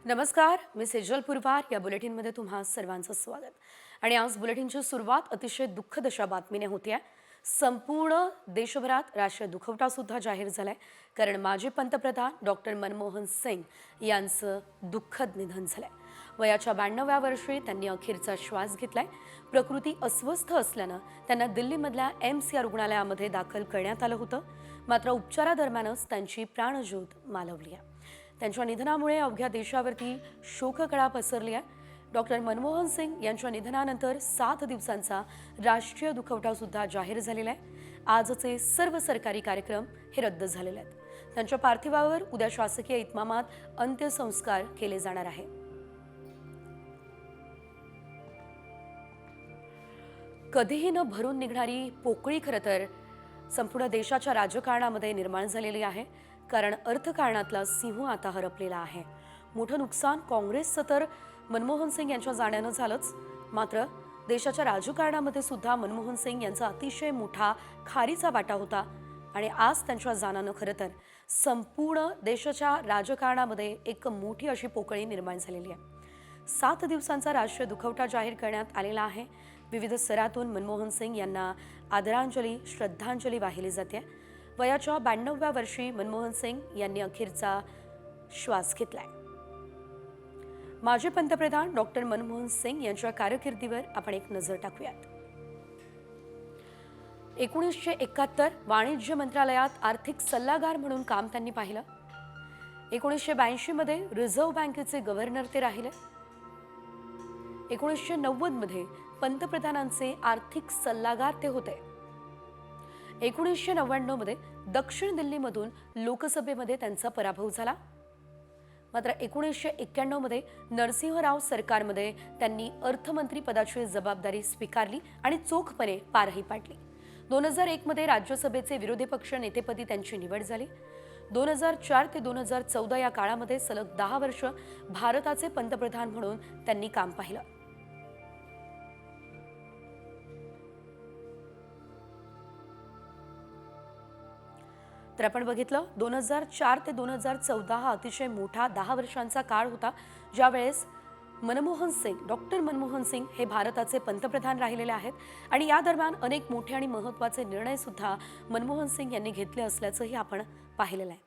नमस्कार, मी सेजल पुरवार या बुलेटिनमध्ये तुम्हा सर्वांचं स्वागत. आणि आज बुलेटिनची सुरुवात अतिशय दुःखद अशा बातमीने होते. संपूर्ण देशभरात राष्ट्रीय दुखवटा सुद्धा जाहीर झालाय, कारण माजी पंतप्रधान डॉक्टर मनमोहन सिंग यांचं दुःखद निधन झालंय. वयाच्या 92व्या वर्षी त्यांनी अखेरचा श्वास घेतलाय. प्रकृती अस्वस्थ असल्यानं त्यांना दिल्लीमधल्या एम्स या रुग्णालयामध्ये दाखल करण्यात आलं होतं. मात्र उपचारादरम्यानच त्यांची प्राणज्योत मालवली आहे. त्यांच्या निधनामुळे अवघ्या देशावरती शोककळा पसरली आहे. डॉक्टर मनमोहन सिंग यांच्या निधनानंतर 7 दिवसांचा राष्ट्रीय दुखवटा सुद्धा जाहीर झालेला आहे. आजचे सर्व सरकारी कार्यक्रम हे रद्द झालेले आहेत. त्यांच्या पार्थिवावर उद्या शासकीय इतमामात अंत्यसंस्कार केले जाणार आहे. कधीही न भरून निघणारी पोकळी खरं तर संपूर्ण देशाच्या राजकारणामध्ये निर्माण झालेली आहे. कारण अर्थकारणातला सिंह आता हरपलेला आहे. मोठं नुकसान काँग्रेसचं तर मनमोहन सिंग यांच्या जाण्यानं झालंच, मात्र देशाच्या राजकारणामध्ये सुद्धा मनमोहन सिंग यांचा अतिशय मोठा खारीचा वाटा होता. आणि आज त्यांच्या जाण्यानं खरं तर संपूर्ण देशाच्या राजकारणामध्ये एक मोठी अशी पोकळी निर्माण झालेली आहे. 7 दिवसांचा राष्ट्रीय दुखवटा जाहीर करण्यात आलेला आहे. विविध स्तरातून मनमोहन सिंग यांना आदरांजली, श्रद्धांजली वाहिली जाते. वयाच्या 92व्या वर्षी मनमोहन सिंग यांनी अखेरचा श्वास घेतलाय. माजी पंतप्रधान डॉक्टर मनमोहन सिंग यांच्या कारकिर्दीवर आपण एक नजर टाकूयात. 1971 वाणिज्य मंत्रालयात आर्थिक सल्लागार म्हणून काम त्यांनी पाहिलं. 1982 मध्ये रिझर्व्ह बँकेचे गव्हर्नर ते राहिले. 1990 मध्ये पंतप्रधानांचे आर्थिक सल्लागार ते होते. 1999 मध्ये दक्षिण दिल्लीमधून लोकसभेमध्ये त्यांचा पराभव झाला. मात्र 1991 मध्ये नरसिंहराव सरकारमध्ये त्यांनी अर्थमंत्री पदाची जबाबदारी स्वीकारली आणि चोखपणे पारही पाडली. 2001 मध्ये राज्यसभेचे विरोधी पक्ष नेतेपदी त्यांची निवड झाली. 2004 ते 2014 या काळामध्ये सलग 10 वर्ष भारताचे पंतप्रधान म्हणून त्यांनी काम पाहिलं. तर आपण बघितलं 2004 ते 2014 हा अतिशय मोठा 10 वर्षांचा काळ होता, ज्यावेळेस मनमोहन सिंग, डॉक्टर मनमोहन सिंग हे भारताचे पंतप्रधान राहिलेले आहेत. आणि या दरम्यान अनेक मोठे आणि महत्त्वाचे निर्णय सुद्धा मनमोहन सिंग यांनी घेतले असल्याचंही आपण पाहिलेलं आहे.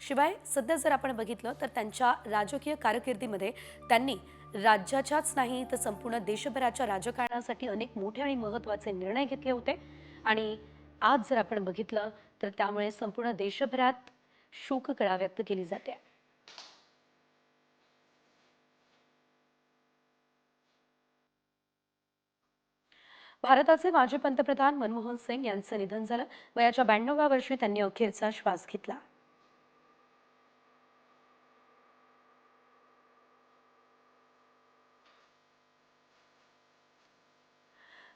शिवाय सध्या जर आपण बघितलं तर त्यांच्या राजकीय कारकिर्दीमध्ये त्यांनी राज्याच्याच नाही तर संपूर्ण देशभराच्या राजकारणासाठी अनेक मोठे आणि महत्त्वाचे निर्णय घेतले होते. आणि आज जर आपण बघितलं तर त्यामुळे संपूर्ण देशभरात शोककळा व्यक्त केली जाते. भारताचे माजी पंतप्रधान मनमोहन सिंग यांचं निधन झालं. वयाच्या 92व्या वर्षी त्यांनी अखेरचा श्वास घेतला.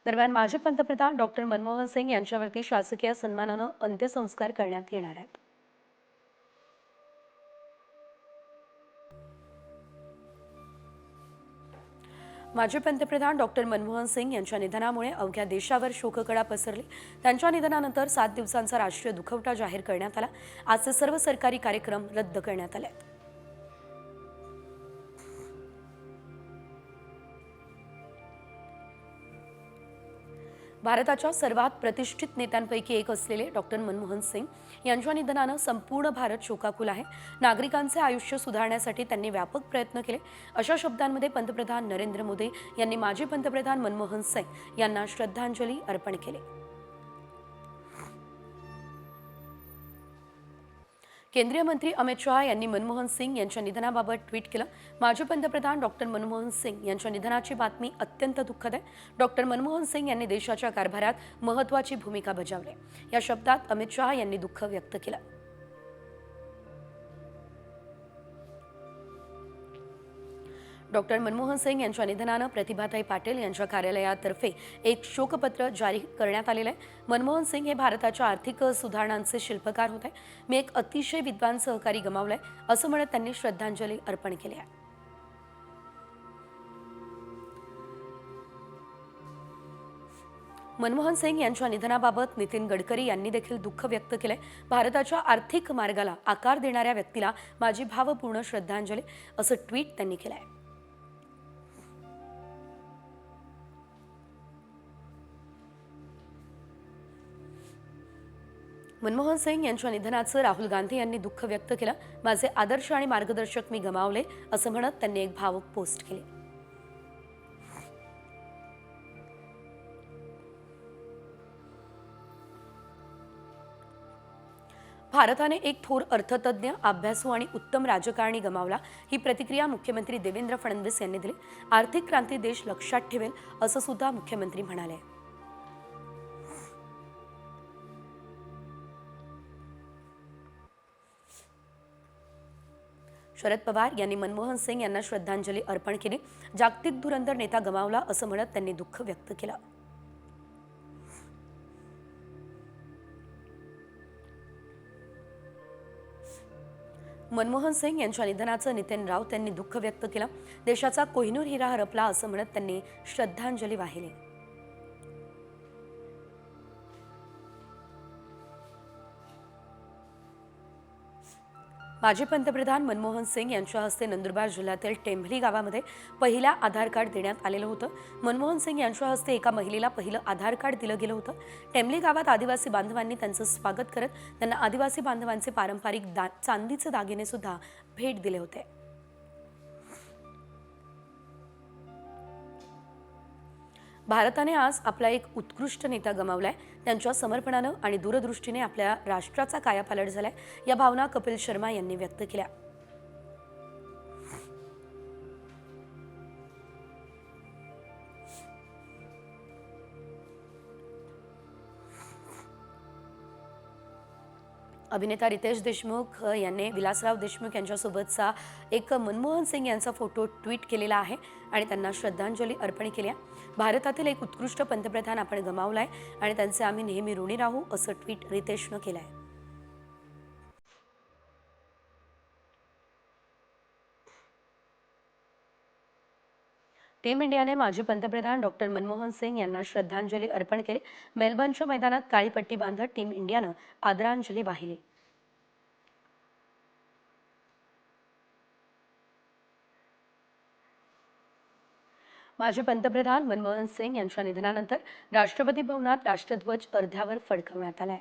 दरम्यान माजी पंतप्रधान डॉक्टर मनमोहन सिंग यांच्यावरती शासकीय सन्मानानं अंत्यसंस्कार करण्यात येणार आहेत. माजी पंतप्रधान डॉक्टर मनमोहन सिंग यांच्या निधनामुळे अवघ्या देशावर शोककळा पसरली. त्यांच्या निधनानंतर 7 दिवसांचा राष्ट्रीय दुखवटा जाहीर करण्यात आला. आजचे सर्व सरकारी कार्यक्रम रद्द करण्यात आले. भारताच्या सर्वात प्रतिष्ठित नेत्यांपैकी एक असलेले डॉक्टर मनमोहन सिंग यांच्या निधनानं संपूर्ण भारत शोकाकुल आहे. नागरिकांचे आयुष्य सुधारण्यासाठी त्यांनी व्यापक प्रयत्न केले, अशा शब्दांमध्ये पंतप्रधान नरेंद्र मोदी यांनी माजी पंतप्रधान मनमोहन सिंग यांना श्रद्धांजली अर्पण केली. केंद्रीय मंत्री अमित शहा यांनी मनमोहन सिंग यांच्या निधनाबाबत ट्विट केलं. माजी पंतप्रधान डॉक्टर मनमोहन सिंग यांच्या निधनाची बातमी अत्यंत दुःखद आहे. डॉक्टर मनमोहन सिंग यांनी देशाच्या कारभारात महत्त्वाची भूमिका बजावली, या शब्दात अमित शहा यांनी दुःख व्यक्त केलं. डॉक्टर मनमोहन सिंग यांच्या निधनानं प्रतिभाताई पाटील यांच्या कार्यालयातर्फे एक शोकपत्र जारी करण्यात आलेलं आहे. मनमोहन सिंग हे भारताच्या आर्थिक सुधारणांचे शिल्पकार होते. मी एक अतिशय विद्वान सहकारी गमावलाय, असं म्हणत त्यांनी श्रद्धांजली अर्पण केली आहे. मनमोहन सिंग यांच्या निधनाबाबत नितीन गडकरी यांनी देखील दुःख व्यक्त केलंय. भारताच्या आर्थिक मार्गाला आकार देणाऱ्या व्यक्तीला माझी भावपूर्ण श्रद्धांजली असं ट्विट त्यांनी केलंय. मनमोहन सिंग यांच्या निधनाचं राहुल गांधी यांनी दुःख व्यक्त केलं. माझे आदर्श आणि मार्गदर्शक मी गमावले असं म्हणत त्यांनी एक भावुक पोस्ट केली. भारताने एक थोर अर्थतज्ञ, अभ्यासू आणि उत्तम राजकारणी गमावला. ही प्रतिक्रिया मुख्यमंत्री देवेंद्र फडणवीस यांनी दिली. आर्थिक क्रांती देश लक्षात ठेवेल असं सुद्धा मुख्यमंत्री म्हणाले. शरद पवार यांनी मनमोहन सिंग यांना श्रद्धांजली अर्पण केली. जागतिक धुरंधर नेता गमावला असं म्हणत त्यांनी दुःख व्यक्त केलं. मनमोहन सिंग यांच्या निधनाचं नितीन राऊत यांनी दुःख व्यक्त केलं. देशाचा कोहिनूर हिरा हरपला असं म्हणत त्यांनी श्रद्धांजली वाहिली. माजी पंतप्रधान मनमोहन सिंग यांच्या हस्ते नंदुरबार जिल्ह्यातील टेंभली गावामध्ये पहिला आधार कार्ड देण्यात आलेलं होतं. मनमोहन सिंग यांच्या हस्ते एका महिलेला पहिलं आधार कार्ड दिलं गेलं होतं. टेंभली गावात आदिवासी बांधवांनी त्यांचं स्वागत करत त्यांना आदिवासी बांधवांचे पारंपरिक चांदीचे दागिने सुद्धा भेट दिले होते. भारताने आज आपला एक उत्कृष्ट नेता गमावलाय. त्यांच्या समर्पणानं आणि दूरदृष्टीने आपल्या राष्ट्राचा कायापालट झालाय. या भावना कपिल शर्मा यांनी व्यक्त केल्या. अभिनेता रितेश देशमुख यांनी विलासराव देशमुख यांच्यासोबतचा एक मनमोहन सिंग यांचा फोटो ट्विट केलेला आहे आणि त्यांना श्रद्धांजली अर्पण केली आहे. भारतातील एक उत्कृष्ट पंतप्रधान आपण गमावलाय आणि त्यांचे आम्ही नेहमी ऋणी राहू असं ट्विट रितेशनं केलं आहे. टीम इंडियाने माजी पंतप्रधान डॉक्टर मनमोहन सिंग यांना श्रद्धांजली अर्पण केली. मेलबर्नच्या मैदानात काळी पट्टी बांधत टीम इंडियानं आदरांजली वाहिली. माजी पंतप्रधान मनमोहन सिंग यांच्या निधनानंतर राष्ट्रपती भवनात राष्ट्रध्वज अर्ध्यावर फडकवण्यात आलाय.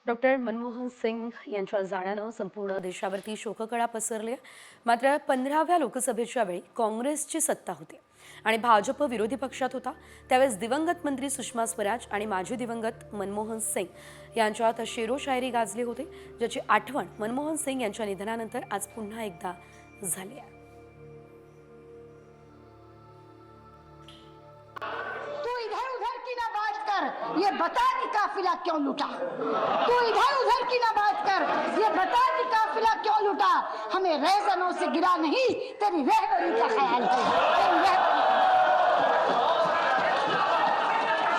डॉक्टर मनमोहन सिंग यांच्या जाण्यानं संपूर्ण देशावरती शोककळा पसरली आहे. मात्र 15व्या लोकसभेच्या वेळी काँग्रेसची सत्ता होती आणि भाजप विरोधी पक्षात होता. त्यावेळेस दिवंगत मंत्री सुषमा स्वराज आणि माजी दिवंगत मनमोहन सिंग यांच्यात शेरोशायरी गाजली होती, ज्याची आठवण मनमोहन सिंग यांच्या निधनानंतर आज पुन्हा एकदा झाली आहे. ये बता कि काफिला क्यों लूटा, तू इधर उधर की ना बात कर, ये बता कि काफिला क्यों लूटा. हमें रहजनों से गिरा नहीं, तेरी रहबरी का ख्याल है.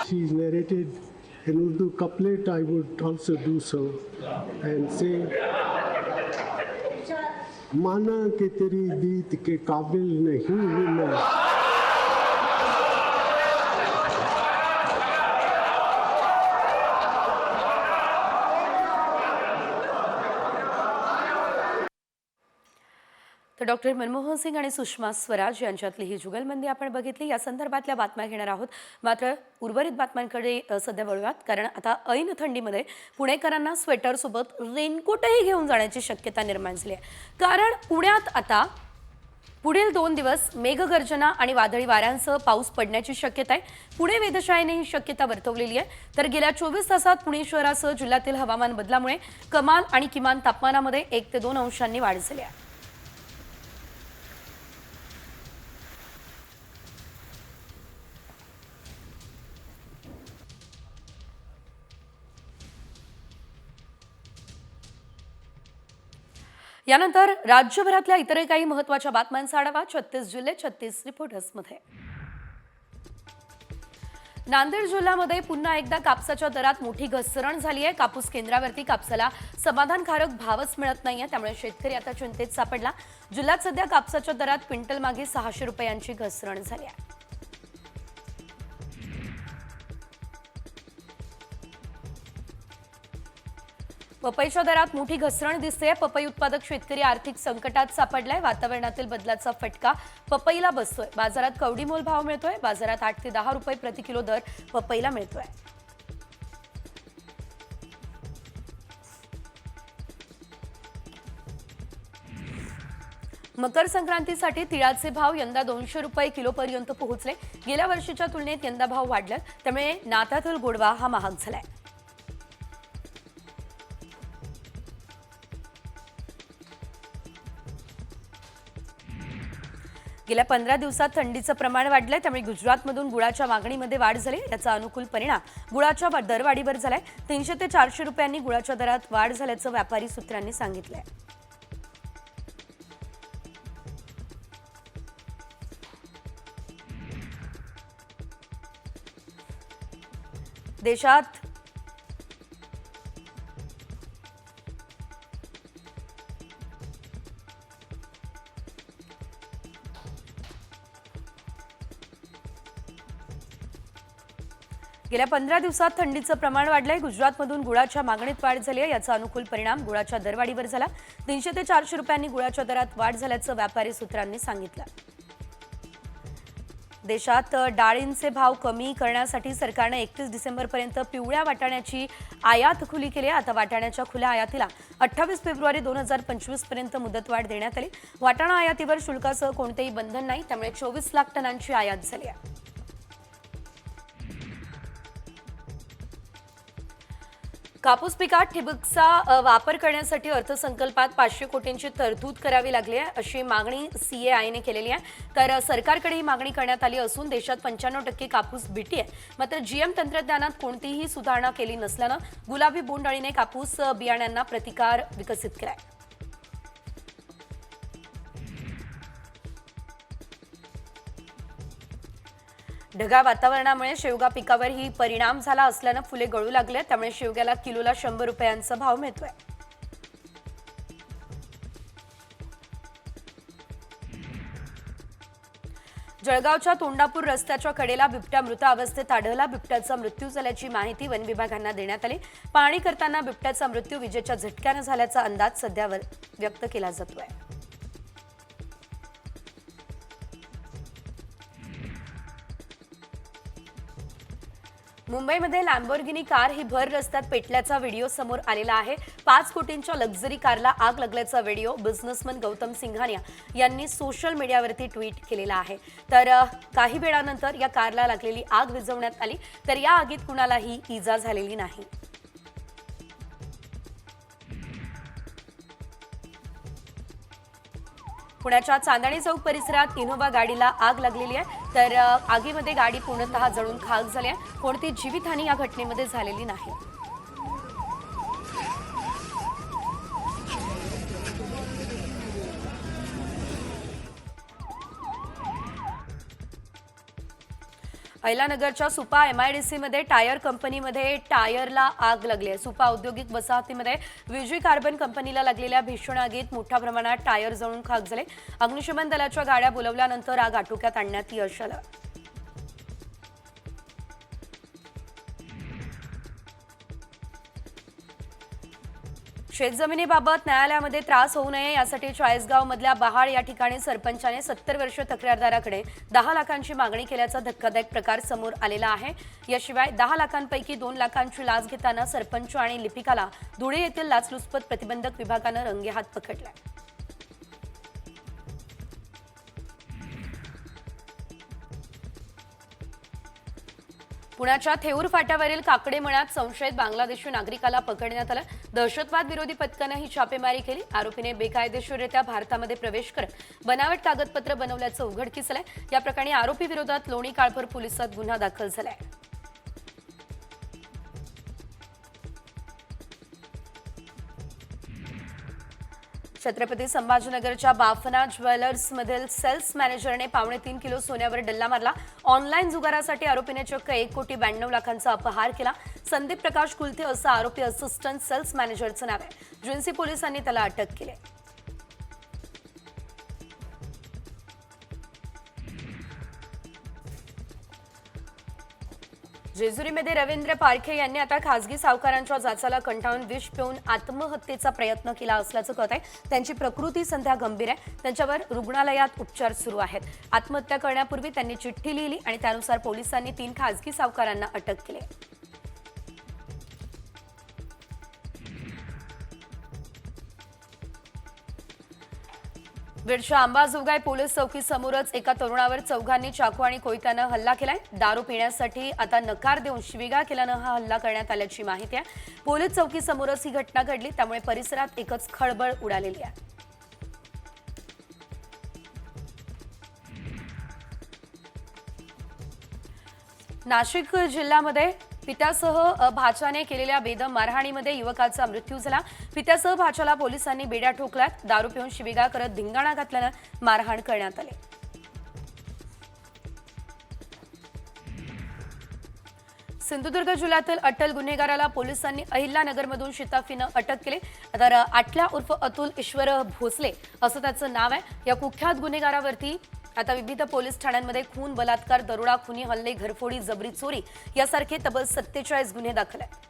She's narrated in Urdu couplet. I would also do so and say, माना कि तेरी दीद के काबिल नहीं हूँ मैं. तर डॉक्टर मनमोहन सिंग आणि सुषमा स्वराज यांच्यातली ही जुगलबंदी आपण बघितली. या संदर्भातल्या बातम्या घेणार आहोत. मात्र उर्वरित बातम्यांकडे सध्या वळूयात, कारण आता ऐन थंडीमध्ये पुणेकरांना स्वेटरसोबत रेनकोटही घेऊन जाण्याची शक्यता निर्माण झाली आहे. कारण पुण्यात आता पुढील 2 दिवस मेघगर्जना आणि वादळी वाऱ्यांसह पाऊस पडण्याची शक्यता आहे. पुणे वेधशाळेने ही शक्यता वर्तवलेली आहे. तर गेल्या 24 तासात पुणे शहरासह जिल्ह्यातील हवामान बदलामुळे कमाल आणि किमान तापमानामध्ये 1 ते 2 अंशांनी वाढ झाली आहे. यानंतर राज्यभरातल्या इतरही काही महत्त्वाच्या बातम्यांचा आढावा 36 जिल्हे 36 रिपोर्टर्समध्ये. नांदेड जिल्ह्यामध्ये पुन्हा एकदा कापसाच्या दरात मोठी घसरण झाली आहे. कापूस केंद्रावरती कापसाला समाधानकारक भावच मिळत नाहीये, त्यामुळे शेतकरी आता चिंतेत सापडला. जिल्ह्यात सध्या कापसाच्या दरात क्विंटल मागे 600 रुपयांची घसरण झाली आहे. पपईच्या दरात मोठी घसरण दिसते. पपई उत्पादक शेतकरी आर्थिक संकटात सापडलाय. वातावरणातील बदलाचा फटका पपईला बसतोय. बाजारात कवडी मोल भाव मिळतोय. बाजारात 8 ते 10 रुपये प्रति किलो दर पपईला मिळतोय. मकर संक्रांतीसाठी तिळाचे भाव यंदा 200 रुपये किलोपर्यंत पोहोचले. गेल्या वर्षीच्या तुलनेत यंदा भाव वाढले, त्यामुळे नात्यातील गोडवा हा महाग झालाय. गेल्या 15 दिवसात थंडीचं प्रमाण वाढलंय, त्यामुळे गुजरातमधून गुळाच्या मागणीमध्ये वाढ झाली. याचा अनुकूल परिणाम गुळाच्या दरवाढीवर झालाय. 300 ते 400 रुपयांनी गुळाच्या दरात वाढ झाल्याचं व्यापारी सूत्रांनी सांगितलंय. देशात गेल्या 15 दिवसात थंडीचं प्रमाण वाढलंय. गुजरातमधून गुळाच्या मागणीत वाढ झाली आहे. याचा अनुकूल परिणाम गुळाच्या दरवाढीवर झाला. 300 ते 400 रुपयांनी गुळाच्या दरात वाढ झाल्याचं व्यापारी सूत्रांनी सांगितलं. देशात डाळींचे भाव कमी करण्यासाठी सरकारने 31 डिसेंबरपर्यंत पिवळ्या वाटाण्याची आयात खुली केली आहे. आता वाटाण्याच्या खुल्या आयातीला 28 फेब्रुवारी 2025 पर्यंत मुदतवाढ देण्यात आली. वाटाणा आयातीवर शुल्कासह कोणतेही बंधन नाही, त्यामुळे 24 लाख टनांची आयात झाली आहे. कापूस पिकात ठिबकचा वापर करण्यासाठी अर्थसंकल्पात 500 कोटींची तरतूद करावी लागली आहे, अशी मागणी CAIने केलेली आहे. तर सरकारकडे ही मागणी करण्यात आली असून देशात 95% कापूस बीटी आहे. मात्र GM तंत्रज्ञानात कोणतीही सुधारणा केली नसल्यानं गुलाबी बोंडअळीने कापूस बियाण्यांना प्रतिकार विकसित केलाय. ढगाळ वातावरणामुळे शेवगा पिकावरही परिणाम झाला असल्यानं फुले गळू लागले, त्यामुळे शेवग्याला किलोला 100 रुपयांचा भाव मिळतोय. जळगावच्या तोंडापूर रस्त्याच्या कडेला बिबट्या मृत अवस्थेत आढळला. बिबट्याचा मृत्यू झाल्याची माहिती वन विभागांना देण्यात आली. पाहणी करताना बिबट्याचा मृत्यू विजेच्या झटक्याने झाल्याचा अंदाज सध्या व्यक्त केला जातोय. मुंबईमध्ये लॅम्बोर्गिनी कार ही भर रस्त्यात पेटल्याचा व्हिडिओ समोर आलेला आहे. 5 कोटींच्या लक्झरी कारला आग लागल्याचा व्हिडिओ बिझनेसमन गौतम सिंघानिया यांनी सोशल मीडियावरती ट्विट केलेला आहे. तर काही वेळानंतर या कारला लागलेली आग विझवण्यात आली, तर या आगीत कुणालाही इजा झालेली नाही. पुण्याच्या चांदणी चौक परिसरात इनोव्हा गाडीला आग लागलेली आहे. तर आगीमध्ये गाडी पूर्णतः जळून खाक झाली आहे. कोणतीही जीवितहानी या घटनेमध्ये झालेली नाही. अहिलानगरच्या सुपा MIDC मध्ये टायर कंपनीमध्ये टायरला आग लागली आहे. सुपा औद्योगिक वसाहतीमध्ये विजी कार्बन कंपनीला लागलेल्या भीषण आगीत मोठ्या प्रमाणात टायर जळून खाक झाले. अग्निशमन दलाच्या गाड्या बोलवल्यानंतर आग आटोक्यात आणण्यात यश आलं. शेतजमिनीबाबत न्यायालयामध्ये त्रास होऊ नये यासाठी चाळीसगावमधल्या बहाळ या ठिकाणी सरपंचाने 70 वर्षीय तक्रारदाराकडे 10 लाखांची मागणी केल्याचा धक्कादायक प्रकार समोर आलेला आहे. याशिवाय 10 लाखांपैकी 2 लाखांची लाच घेताना सरपंच आणि लिपिकाला धुळे येथील लाचलुचपत प्रतिबंधक विभागानं रंगेहात पकडलाय. पुण्याच्या थेऊर फाट्यावरील काकडे मळ्यात संशयित बांगलादेशी नागरिकाला पकडण्यात आलं. दहशतवाद विरोधी पथकानं ही छापेमारी केली. आरोपीने बेकायदेशीररित्या भारतामध्ये प्रवेश करत बनावट कागदपत्र बनवल्याचं उघडकीस आलंय. या प्रकरणी आरोपी विरोधात लोणी काळभोर पोलिसात गुन्हा दाखल झालाय. छत्रपती संभाजीनगरच्या बाफना ज्वेलर्समधील सेल्स मॅनेजरने 3.5 किलो सोन्यावर डल्ला मारला. ऑनलाईन जुगारासाठी आरोपीने चक्क 1,92,00,000चा अपहार केला. संदीप प्रकाश कुलते असं आरोपी असिस्टंट सेल्स मॅनेजरचं नाव आहे. जुन्सी पोलिसांनी त्याला अटक केली. जेजुरीमध्ये रवींद्र पारखे यांनी आता खासगी सावकारांच्या जाचाला कंटाळून विष पिऊन आत्महत्येचा प्रयत्न केला असल्याचं कळत आहे. त्यांची प्रकृती सध्या गंभीर आहे. त्यांच्यावर रुग्णालयात उपचार सुरू आहेत. आत्महत्या करण्यापूर्वी त्यांनी चिठ्ठी लिहिली आणि त्यानुसार पोलिसांनी 3 खासगी सावकारांना अटक केली. बीडच्या अंबाजोगाई पोलीस चौकीसमोरच एका तरुणावर चौघांनी चाकू आणि कोयत्यानं हल्ला केलाय. दारू पिण्यासाठी आता नकार देऊन शिवीगाळ केल्यानं हा हल्ला करण्यात आल्याची माहिती आहे. पोलीस चौकीसमोरच ही घटना घडली, त्यामुळे परिसरात एकच खळबळ उडालेली आहे. नाशिक जिल्ह्यामध्ये पित्यासह भाच्याने केलेल्या बेदम मारहाणीमध्ये युवकाचा मृत्यू झाला. पित्यासह भाच्याला पोलिसांनी बेड्या ठोकल्यात. दारू पिऊन शिवीगाळ करत धिंगाणा घातल्यानं मारहाण करण्यात आली. सिंधुदुर्ग जिल्ह्यातील अट्टल गुन्हेगाराला पोलिसांनी अहिल्यानगरमधून शिताफीनं अटक केली. तर आटल्या उर्फ अतुल ईश्वर भोसले असं त्याचं नाव आहे. या कुख्यात गुन्हेगारावरती आता विविध पोलीस ठाण्यांमध्ये खून, बलात्कार, दरोडा, खुनी हल्ले, घरफोडी, जबरी चोरी यासारखे तब्बल 47 गुन्हे दाखल आहेत.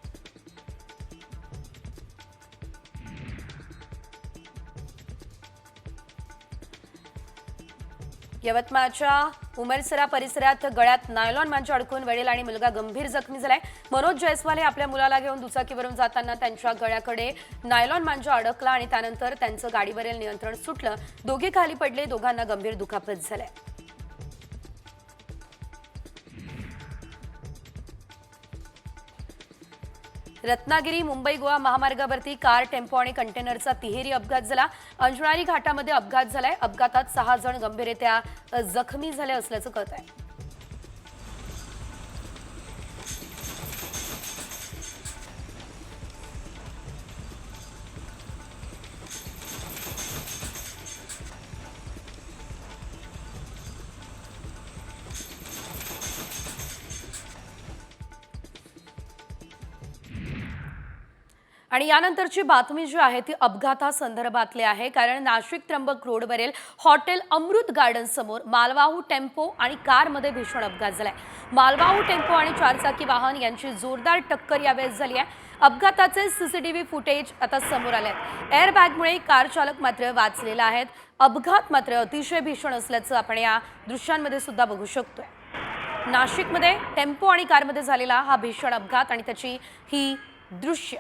यवतमाळच्या उमरसरा परिसरात गळ्यात नायलॉन मांजा अडकून वडील आणि मुलगा गंभीर जखमी झालाय. मनोज जयस्वाल हे आपल्या मुलाला घेऊन दुचाकीवरून जाताना त्यांच्या गळ्याकडे नायलॉन मांजा अडकला आणि त्यानंतर त्यांचं गाडीवरील नियंत्रण सुटलं. दोघे खाली पडले. दोघांना गंभीर दुखापत झाली. रत्नागिरी मुंबई गोवा महामार्गावरती कार, टेम्पो आणि कंटेनरचा तिहेरी अपघात झाला. अंजनारी घाटामध्ये अपघात झालाय. अपघातात 6 जण गंभीररित्या जखमी झाले असल्याचं कळत आहे. आणि यानंतरची बातमी जी आहे ती अपघातासंदर्भातली आहे. कारण नाशिक त्र्यंबक रोडवरील हॉटेल अमृत गार्डन समोर मालवाहू टेम्पो आणि कारमध्ये भीषण अपघात झालाय. मालवाहू टेम्पो आणि 4 चाकी वाहन यांची जोरदार टक्कर यावेळेस झाली आहे. अपघाताचे सीसीटीव्ही फुटेज आता समोर आले आहेत. एअरबॅगमुळे कार चालक मात्र वाचलेला आहे. अपघात मात्र अतिशय भीषण असल्याचं आपण या दृश्यांमध्ये सुद्धा बघू शकतोय. नाशिकमध्ये टेम्पो आणि कारमध्ये झालेला हा भीषण अपघात आणि त्याची ही दृश्य.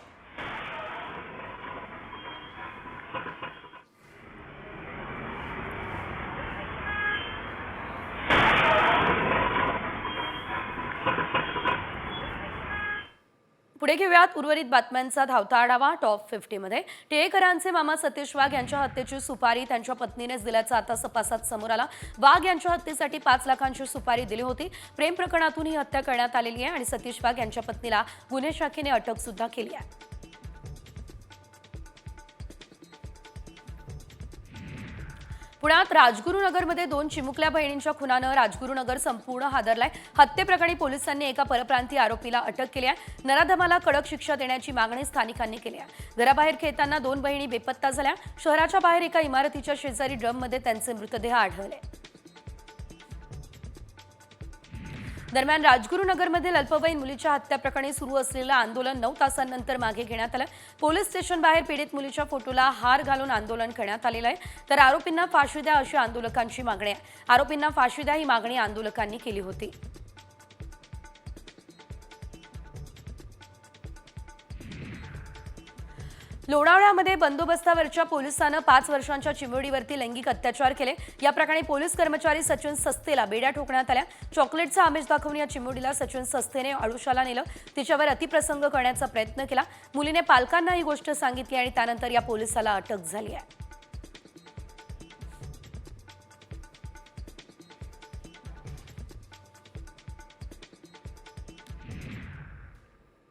पुढे घेऊयात उर्वरित बातम्यांचा धावता आढावा. टॉप 50 मध्ये टिळेकरांचे मामा सतीश वाघ यांच्या हत्येची सुपारी त्यांच्या पत्नीनेच दिल्याचा आता तपासात समोर आला. वाघ यांच्या हत्येसाठी 5 लाखांची सुपारी दिली होती. प्रेम प्रकरणातून ही हत्या करण्यात आलेली आहे आणि सतीश वाघ यांच्या पत्नीला गुन्हे शाखेने अटक सुद्धा केली आहे. पुण्यात राजगुरुनगरमध्ये 2 चिमुकल्या बहिणींच्या खुनानं राजगुरुनगर संपूर्ण हादरलाय. हत्येप्रकरणी पोलिसांनी एका परप्रांतीय आरोपीला अटक केली आहे. नराधमाला कडक शिक्षा देण्याची मागणी स्थानिकांनी केली आहे. घराबाहेर खेळताना 2 बहिणी बेपत्ता झाल्या. शहराच्या बाहेर एका इमारतीच्या शेजारी ड्रममध्ये त्यांचे मृतदेह आढळले. दरम्यान राजगुरुनगरमध्ये अल्पवयीन मुलीच्या हत्याप्रकरणी सुरू असलेलं आंदोलन 9 तासांनंतर मागे घेण्यात आलं. पोलीस स्टेशन बाहेर पीडित मुलीच्या फोटोला हार घालून आंदोलन करण्यात आलेलं आहे. तर आरोपींना फाशी द्या अशी आंदोलकांची मागणी आहे. आरोपींना फाशी द्या ही मागणी आंदोलकांनी केली होती. लोणावळ्यामध्ये बंदोबस्तावरच्या पोलिसांनं 5 वर्षांच्या चिमुरडीवरती लैंगिक अत्याचार केले. या प्रकरणी पोलीस कर्मचारी सचिन सस्तेला बेड्या ठोकण्यात आल्या. चॉकलेटचा आमिष दाखवून या चिमुरडीला सचिन सस्तेने आळुशाला नेलं. तिच्यावर अतिप्रसंग करण्याचा प्रयत्न केला. मुलीने पालकांना ही गोष्ट सांगितली आणि त्यानंतर या पोलिसाला अटक झाली आहे.